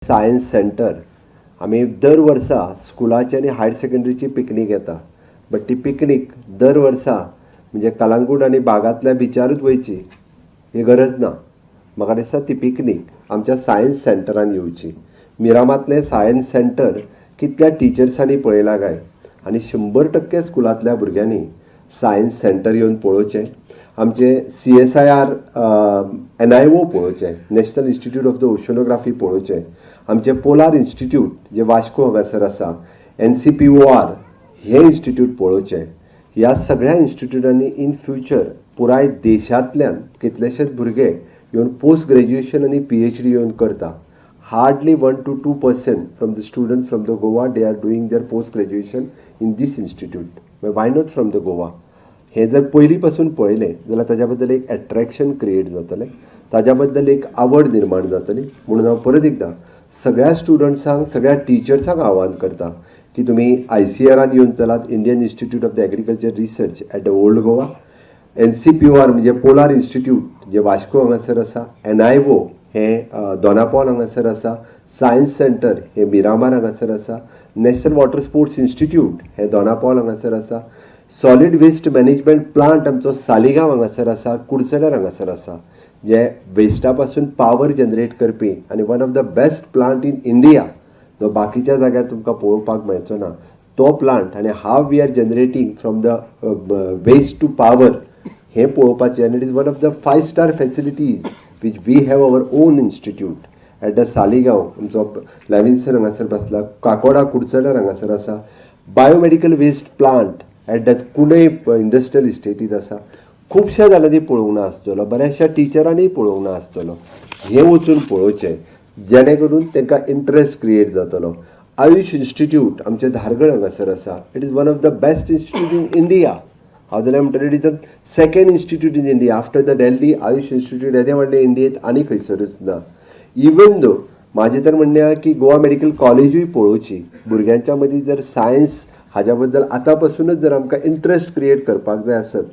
Science centre आम्ही दर वर्सा स्कुलाची आणि हायर सेकंडरीची पिकनीक येता. बट ती पिकनीक दर वर्सा म्हणजे कलांगूट आणि बागातल्या बिचारूच वयची ही गरज ना. म्हाका दिसता ती पिकनीक आमच्या सायन्स सेंटरान येवची. मिरामातलें सायन्स सेंटर कितल्या टिचर्सांनी पळयला काय आनी 100% स्कुलांतल्या भुरग्यांनी सायन्स सेंटर येवन पळोवचें. आमचे CSIR NIO पळोवचें, national institute of the oceanography पळोवचें. आमचे पोलार इन्स्टिट्यूट जे वास्को हांगासर आसा, NCPOR हे इन्स्टिट्यूट पळोवचें. ह्या सगळ्या इन्स्टिट्यूटांनी इन फ्युचर पुराय देशांतल्यान कितलेशेच भुरगे येवन पोस्ट ग्रॅज्युएशन आनी PhD येवन करता. Hardly 1 to 2% from the students from the Goa they are doing their post graduation in these institute. Why not from the Goa? हे जर पयलीं पासून पळयलें जाल्यार ताज्या बद्दल एक एट्रॅक्शन क्रिएट जातलें, ताज्या बद्दल एक आवड निर्माण जातली. म्हणून हांव परत एकदां सगळ्या स्टुडंट्सांक, सगळ्या टिचर्सांक आवाहन करता की तुमी ICARान येवन चलात, Indian institute of the agriculture research at the old Goa. NCPOR म्हणजे पोलार इन्स्टिट्यूट जे वास्को हांगासर आसा, NIO हे दोनापावल हांगासर आसा, सायन्स सेंटर हे मिरामार हांगासर आसा, नॅशनल वॉटर स्पोर्ट्स इन्स्टिट्यूट हे दोनापावल हांगासर आसा, सॉलिड वेस्ट मॅनेजमेंट प्लांट आमचो सालिगांव हांगासर आसा, कुडचड्यार हांगासर आसा, जे वेस्टा पासून पावर जनरेट करपी आनी one of the best plant in India जो बाकीच्या जाग्यार तुमकां पळोवपाक मेळचो ना तो प्लांट. आनी how we are generating from the waste to power हें पळोवपाचें. आनी it is one of the 5-star facilities which we have our own institute at the Saligao. आमचो लॅविन्सन हांगासर बसला, काकोडा कुडचड्यार हांगासर आसा. Biomedical waste plant at the Kundaim industrial इस्टेटीत आसा. खुबश्या जाणांनी पळोवंक ना आसतलो, बऱ्याचशा टिचरांनी पळोवंक ना आसतलो. हें वचून पळोवचें जेणे करून तांकां इंट्रस्ट क्रिएट जातलो. आयुश इन्स्टिट्यूट आमचे धारगळ हांगासर आसा. It is one of the best institute in India. हांव जाल्यार म्हणटलें it is the second institute in India after the Delhi Ayush institute. येदें व्हडलें इंडियेंत आनी खंयसरूच ना. इवन दो म्हाजें तर म्हणणें आसा की गोवा मेडिकल कॉलेजूय पळोवची. भुरग्यांच्या मदीं जर सायन्स हाज्या बद्दल आतां पासूनच जर आमकां इंट्रस्ट क्रिएट करपाक जाय आसत,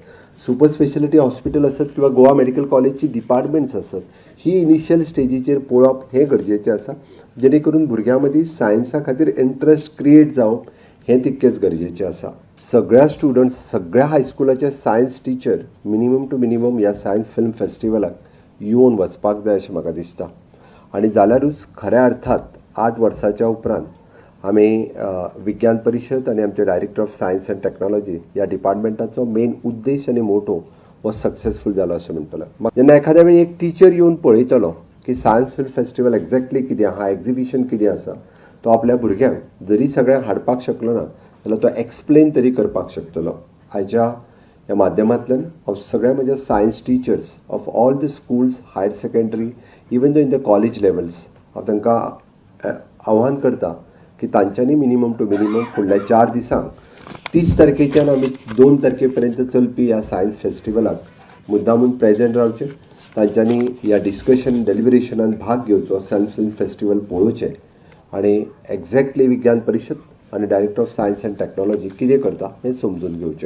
सुपर स्पेशलिटी हॉस्पिटल आसत किंवा गोवा मेडिकल कॉलेजची डिपार्टमेंट्स आसत, ही इनिशियल स्टेजीचेर पळोवप हें गरजेचें आसा. जेणे करून भुरग्यां मदीं सायन्सा खातीर इंट्रस्ट क्रिएट जावप हें तितकेंच गरजेचें आसा. सगळ्या स्टुडंट्स, सगळ्या हायस्कुलाचे science teacher minimum two minimum ह्या सायन्स फिल्म फेस्टिवलाक येवन वचपाक जाय अशें म्हाका दिसता. आनी जाल्यारूच खऱ्या अर्थात 8 वर्साच्या उपरांत आमी विज्ञान परिशद आनी आमचे director of science and technology ह्या डिपार्टमेंटाचो मेन उद्देश आनी मोटो हो सक्सेसफूल जालो अशें म्हणटलो. जेन्ना एखाद्या वेळी एक टीचर येवन पळयतलो की सायन्स फिल्म फेस्टिवल एक्झॅक्टली कितें आहा, एग्जिबिशन कितें आसा, तो आपल्या भुरग्यांक जरी सगळ्यांक हाडपाक शकलो ना जाल्यार तो एक्सप्लेन तरी करपाक शकतलो. आयच्या ह्या माध्यमांतल्यान हांव सगळ्या म्हज्या science teachers of all the schools, higher secondary, even though in the college levels, हांव तांकां आव्हान करता की तांच्यांनी मिनिमम टू मिनिमम फुडल्या 4 दिसांक 30 तारखेच्यान आमी 2 तारखेपर्यंत चलपी ह्या सायन्स फेस्टिवलाक मुद्दामून प्रेझेंट रावचें. तांच्यांनी ह्या डिस्कशन डेलिब्रेशनान भाग घेवचो, सायन्स फिल्म फेस्टिवल पळोवचें आनी एक्झॅक्टली विज्ञान परिशद आनी director of science and technology कितें करता हें समजून घेवचें.